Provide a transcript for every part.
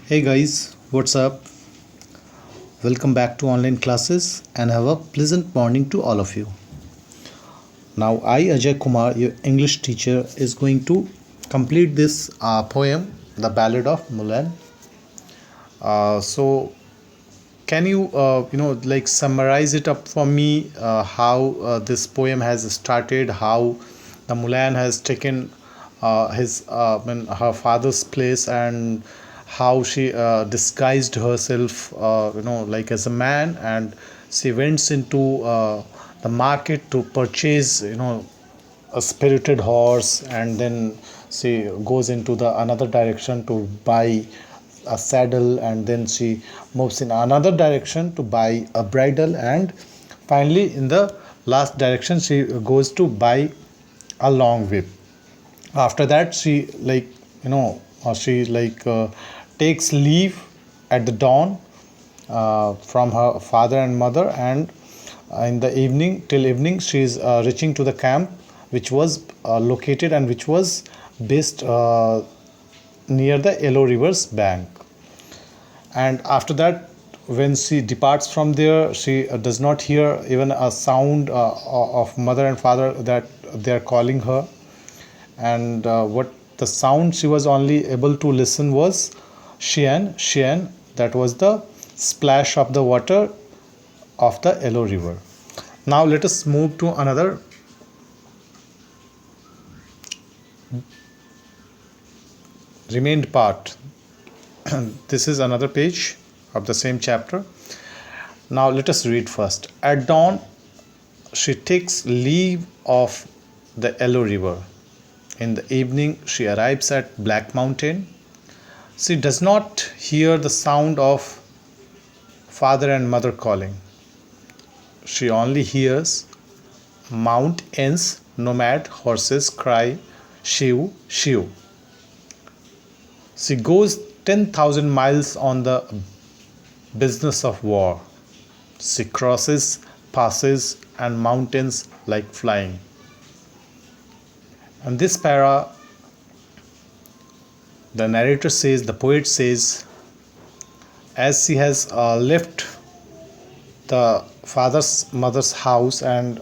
Hey guys, what's up? Welcome back to online classes and have a pleasant morning to all of you. Now, I, Ajay Kumar, your English teacher, is going to complete this poem, The Ballad of Mulan. So, can you, summarize it up for me how this poem has started, how the Mulan has taken her father's place, and how she disguised herself, like as a man, and she went into the market to purchase, a spirited horse, and then she goes into the another direction to buy a saddle, and then she moves in another direction to buy a bridle, and finally in the last direction she goes to buy a long whip. After that she takes leave at the dawn from her father and mother, and in the evening till evening she is reaching to the camp which was located and which was based near the Yellow River's bank. And after that, when she departs from there, she does not hear even a sound of mother and father that they are calling her. And what the sound she was only able to listen was Xian, Xian, that was the splash of the water of the Yellow River. Now let us move to another remained part. This is another page of the same chapter. Now let us read first. At dawn, she takes leave of the Yellow River. In the evening, she arrives at Black Mountain. She does not hear the sound of father and mother calling. She only hears Mount N's nomad horses cry, Shiv, Shiv. She goes 10,000 miles on the business of war. She crosses passes and mountains like flying. And this para, the narrator says, the poet says, as she has left the father's mother's house, and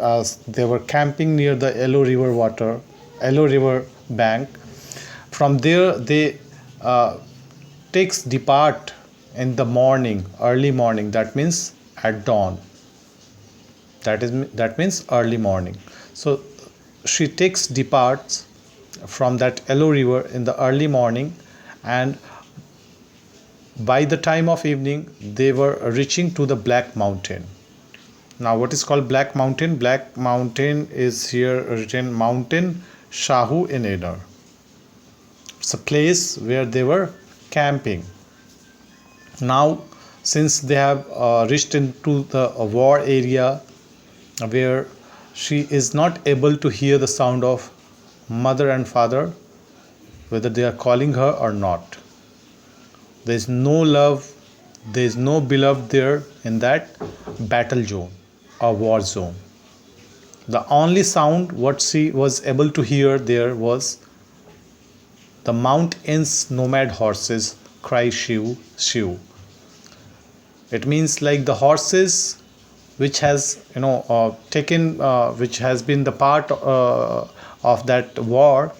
they were camping near the Yellow River bank. From there, they takes depart in the morning, early morning. That means at dawn. That means early morning. So she takes departs from that Yellow River in the early morning, and by the time of evening they were reaching to the Black Mountain. Now what is called Black Mountain? Black Mountain is here written Mountain Shahu in Inner. It's a place where they were camping. Now since they have reached into the war area where she is not able to hear the sound of mother and father, whether they are calling her or not. There is no love, there is no beloved there in that battle zone or war zone. The only sound what she was able to hear there was the Mount N's nomad horses cry Shiv, Shiv. It means like the horses which has which has been the part of that war.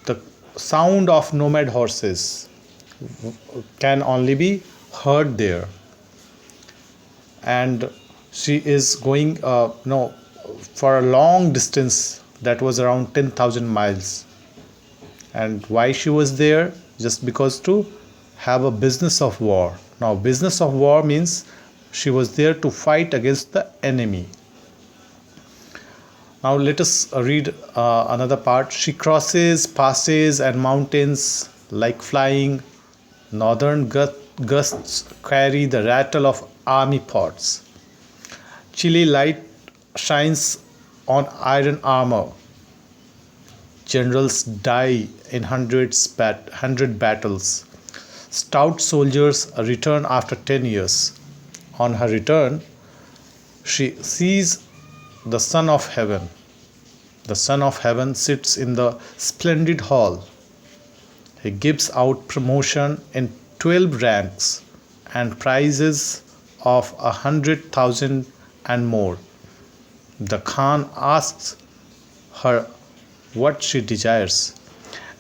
The sound of nomad horses can only be heard there, and she is going for a long distance, that was around 10,000 miles. And why she was there? Just because to have a business of war. Now business of war means she was there to fight against the enemy. Now let us read another part. She crosses passes and mountains like flying. Northern gusts carry the rattle of army pods. Chilly light shines on iron armor. Generals die in hundred battles. Stout soldiers return after 10 years. On her return, she sees the Son of Heaven. The Son of Heaven sits in the splendid hall. He gives out promotion in 12 ranks and prizes of 100,000 and more. The Khan asks her what she desires.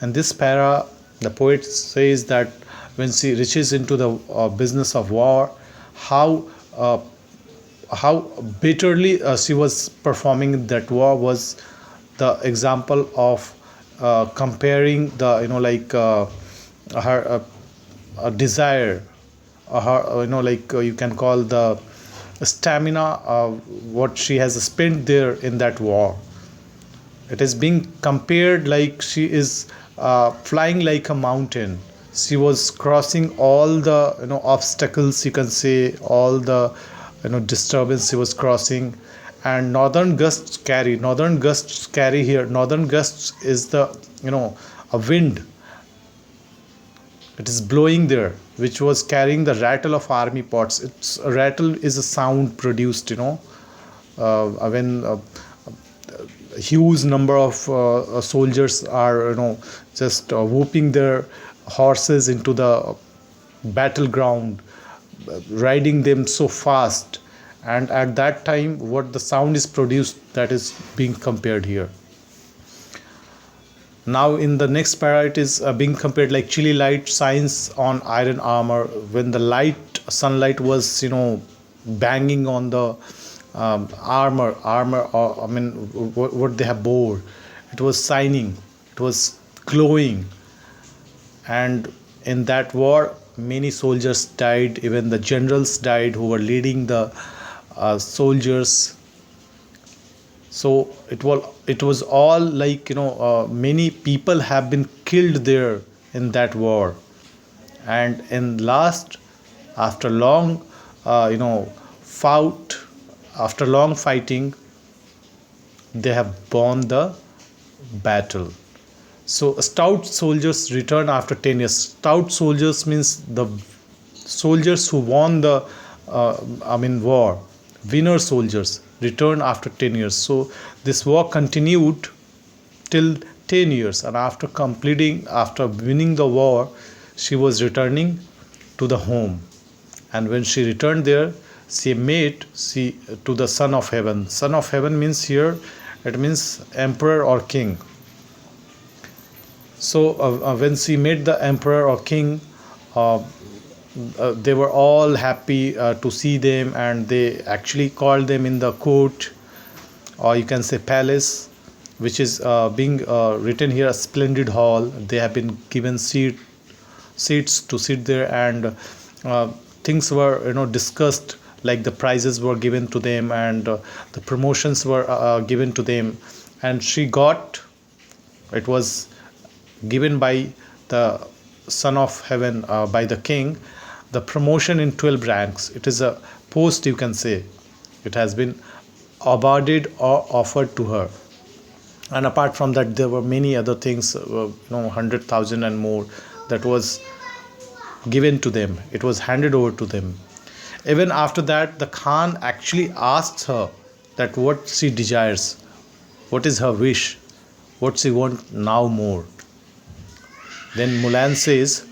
And this para, the poet says that when she reaches into the business of war, how uh, how bitterly she was performing that war was the example of comparing the her desire, her you can call the stamina, what she has spent there in that war. It is being compared like she is flying like a mountain. She was crossing all the obstacles, you can say, all the disturbance she was crossing. And northern gusts carry here. Northern gusts is the a wind. It is blowing there, which was carrying the rattle of army pots. It's a rattle is a sound produced when huge number of soldiers are just whooping their horses into the battleground, riding them so fast. And at that time what the sound is produced, that is being compared here. Now in the next para it is being compared like chilly light shines on iron armor. When the light sunlight was banging on the armor, or I mean what they have bore, it was shining, it was glowing. And in that war many soldiers died, even the generals died who were leading the soldiers. So it was all like many people have been killed there in that war. And in last, after long fought after long fighting, they have won the battle. So stout soldiers return after 10 years. Stout soldiers means the soldiers who won the war. Winner soldiers return after 10 years. So this war continued till 10 years, and after winning the war, she was returning to the home. And when she returned there, she met to the son of heaven. Son of heaven means here, it means emperor or king. So when she met the emperor or king, they were all happy to see them, and they actually called them in the court, or you can say palace, which is being written here a splendid hall. They have been given seats to sit there, and things were discussed, like the prizes were given to them, and the promotions were given to them. And she got, it was given by the son of heaven, by the king, the promotion in 12 ranks. It is a post, you can say. It has been awarded or offered to her. And apart from that, there were many other things, 100,000 and more, that was given to them. It was handed over to them. Even after that, the Khan actually asks her that what she desires, what is her wish, what she wants now more. Then Mulan says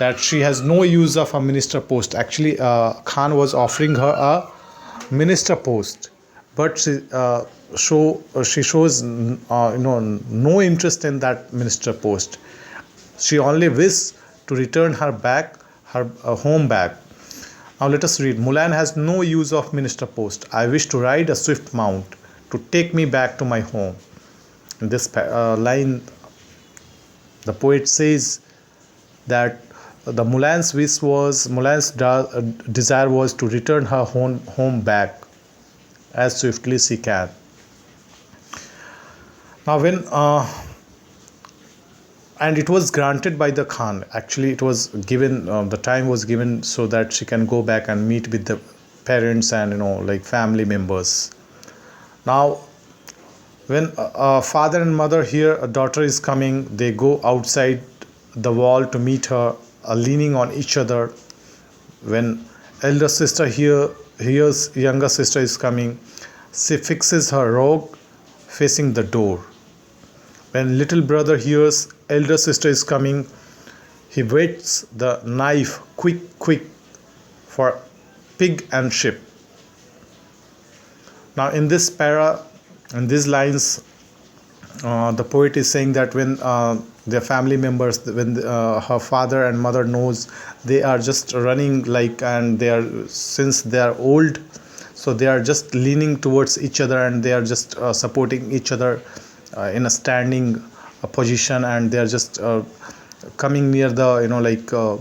that she has no use of a minister post. Actually, Khan was offering her a minister post, but she shows no interest in that minister post. She only wishes to return her home back. Now let us read. Mulan has no use of minister post. I wish to ride a swift mount to take me back to my home. In this line, the poet says that the Mulan's desire was to return her home back as swiftly as she can. Now and it was granted by the Khan. Actually, it was given, the time was given so that she can go back and meet with the parents and like family members. Now when father and mother hear a daughter is coming, they go outside the wall to meet her, leaning on each other. When elder sister hears younger sister is coming, she fixes her robe facing the door. When little brother hears elder sister is coming, he whets the knife quick, quick for pig and sheep. Now, in this para, in these lines, the poet is saying that when their family members, when her father and mother knows, they are just running like, and they are, since they are old, so they are just leaning towards each other, and they are just supporting each other in a standing position, and they are just coming near the,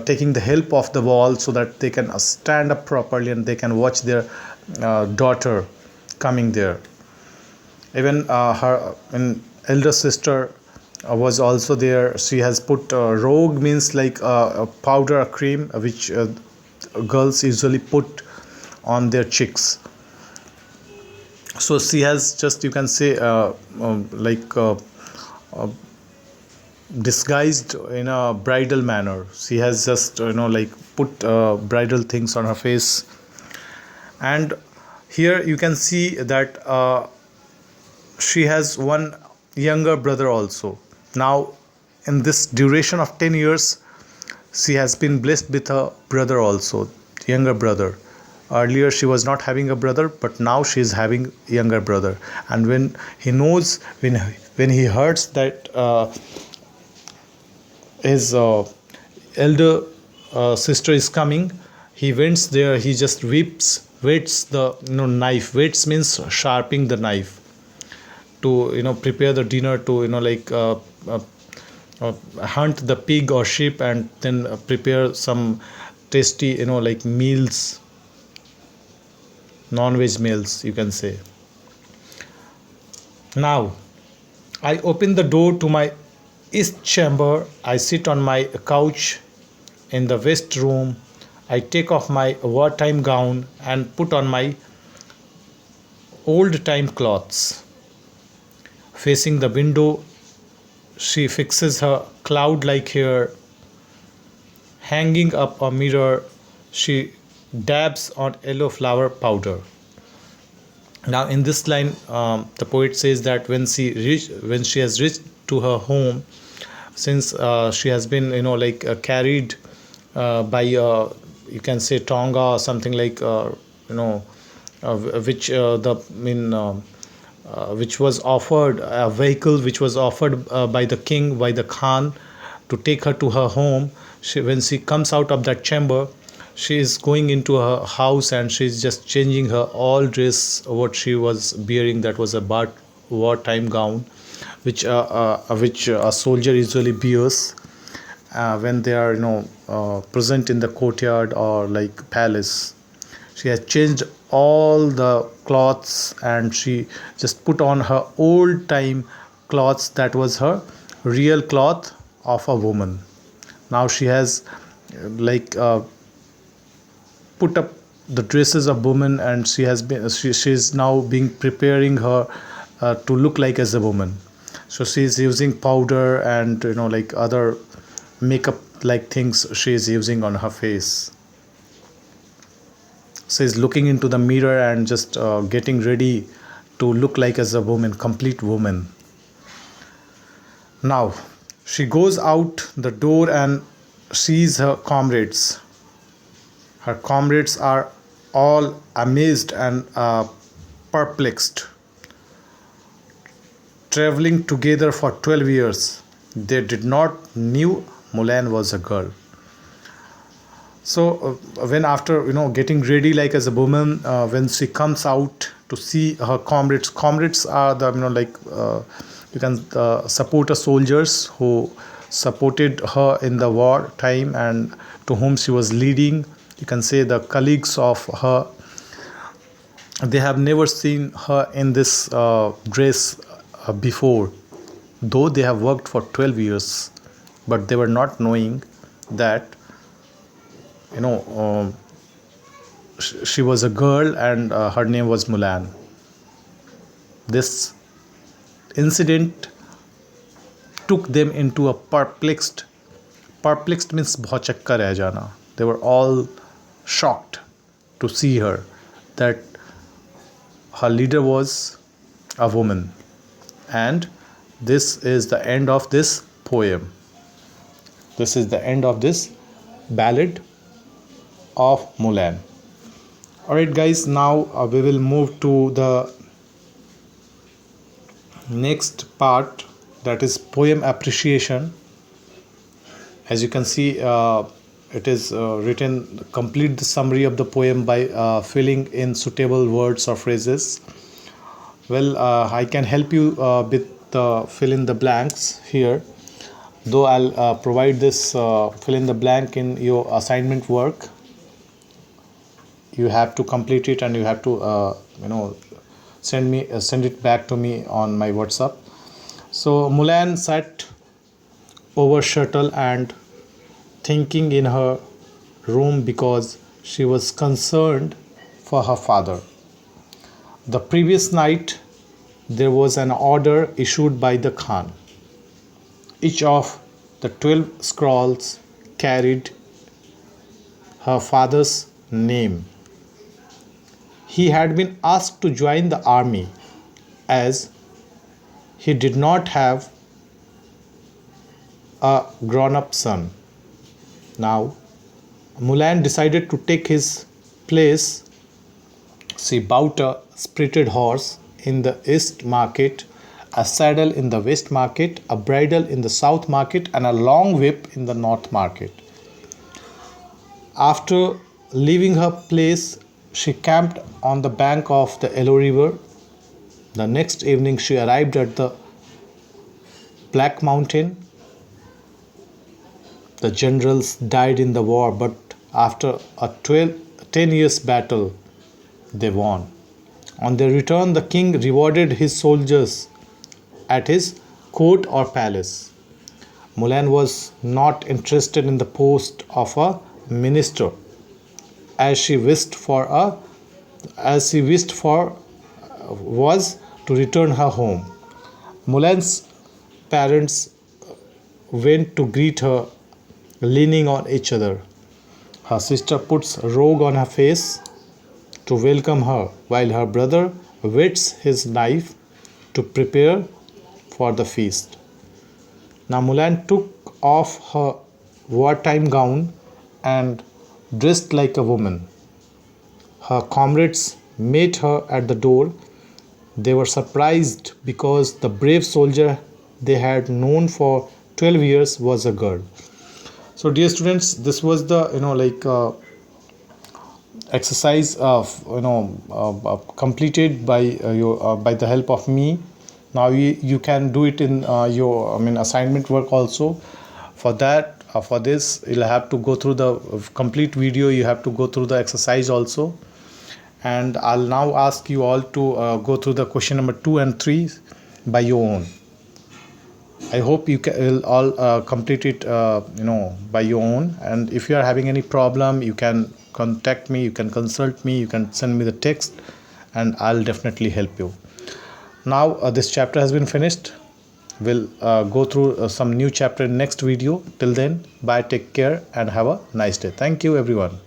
taking the help of the wall so that they can stand up properly and they can watch their daughter coming there. Even her elder sister was also there. She has put rogue, means like a powder, a cream, which girls usually put on their cheeks. So she has just, you can say, disguised in a bridal manner. She has just put bridal things on her face. And here you can see that she has one younger brother also. Now, in this duration of 10 years, she has been blessed with a brother also, younger brother. Earlier she was not having a brother, but now she is having younger brother. And when he knows, when he hears that his elder sister is coming, he went there. He just whets the knife. Whets means sharpening the knife to prepare the dinner, to hunt the pig or sheep, and then prepare some tasty meals, non-veg meals, you can say. Now I open the door to my east chamber. I sit on my couch in the west room. I take off my wartime gown and put on my old time clothes. Facing the window, she fixes her cloud like hair. Hanging up a mirror, she dabs on yellow flower powder. Now, in this line, the poet says that when she has reached to her home, since she has been carried by you can say tonga or something like which the which was offered, a vehicle which was offered by the king, by the Khan, to take her to her home. When she comes out of that chamber, she is going into her house and she is just changing her all dress, what she was bearing, that was a wartime gown, which a soldier usually bears when they are present in the courtyard or like palace. She has changed all the cloths and she just put on her old time cloths, that was her real cloth of a woman. Now she has put up the dresses of woman, and she is now being preparing her to look like as a woman. So she is using powder and other makeup like things she is using on her face. She is looking into the mirror and just getting ready to look like as a woman, complete woman. Now she goes out the door and sees her comrades. Her comrades are all amazed and perplexed. Traveling together for 12 years, they did not knew Mulan was a girl. So when after getting ready like as a woman, when she comes out to see her comrades are the you can supporter soldiers who supported her in the war time and to whom she was leading. You can say the colleagues of her. They have never seen her in this dress before, though they have worked for 12 years, but they were not knowing that she was a girl and her name was Mulan. This incident took them into a perplexed means बहुत चक्कर रह जाना. They were all shocked to see her, that her leader was a woman and this is the end of this poem. This is the end of this Ballad of Mulan. Alright guys, now we will move to the next part, that is poem appreciation. As you can see, it is written, complete the summary of the poem by filling in suitable words or phrases. Well, I can help you with fill in the blanks here, though I'll provide this fill in the blank in your assignment work. You have to complete it and you have to send it back to me on my WhatsApp. So Mulan sat over shuttle and thinking in her room because she was concerned for her father. The previous night there was an order issued by the Khan. Each of the 12 scrolls carried her father's name. He had been asked to join the army as he did not have a grown-up son. Now, Mulan decided to take his place. She bought a spirited horse in the east market, a saddle in the west market, a bridle in the south market, and a long whip in the north market. After leaving her place, she camped on the bank of the Yellow River. The next evening, she arrived at the Black Mountain. The generals died in the war, but after a 10 years battle, they won. On their return, the king rewarded his soldiers at his court or palace. Mulan was not interested in the post of a minister, as she wished for was to return her home. Mulan's parents went to greet her, leaning on each other. Her sister puts rogue on her face to welcome her, while her brother whets his knife to prepare for the feast. Now Mulan took off her wartime gown and dressed like a woman. Her comrades met her at the door. They were surprised because the brave soldier they had known for 12 years was a girl. So dear students, this was the exercise of completed by by the help of me. Now you can do it in your assignment work also. For that, for this you'll have to go through the complete video. You have to go through the exercise also, and I'll now ask you all to go through the question number 2 and 3 by your own. I hope you will all complete it by your own, and if you are having any problem, you can contact me, you can consult me, you can send me the text, and I'll definitely help you. Now this chapter has been finished. We'll go through some new chapter in next video. Till then, bye, take care, and have a nice day. Thank you everyone.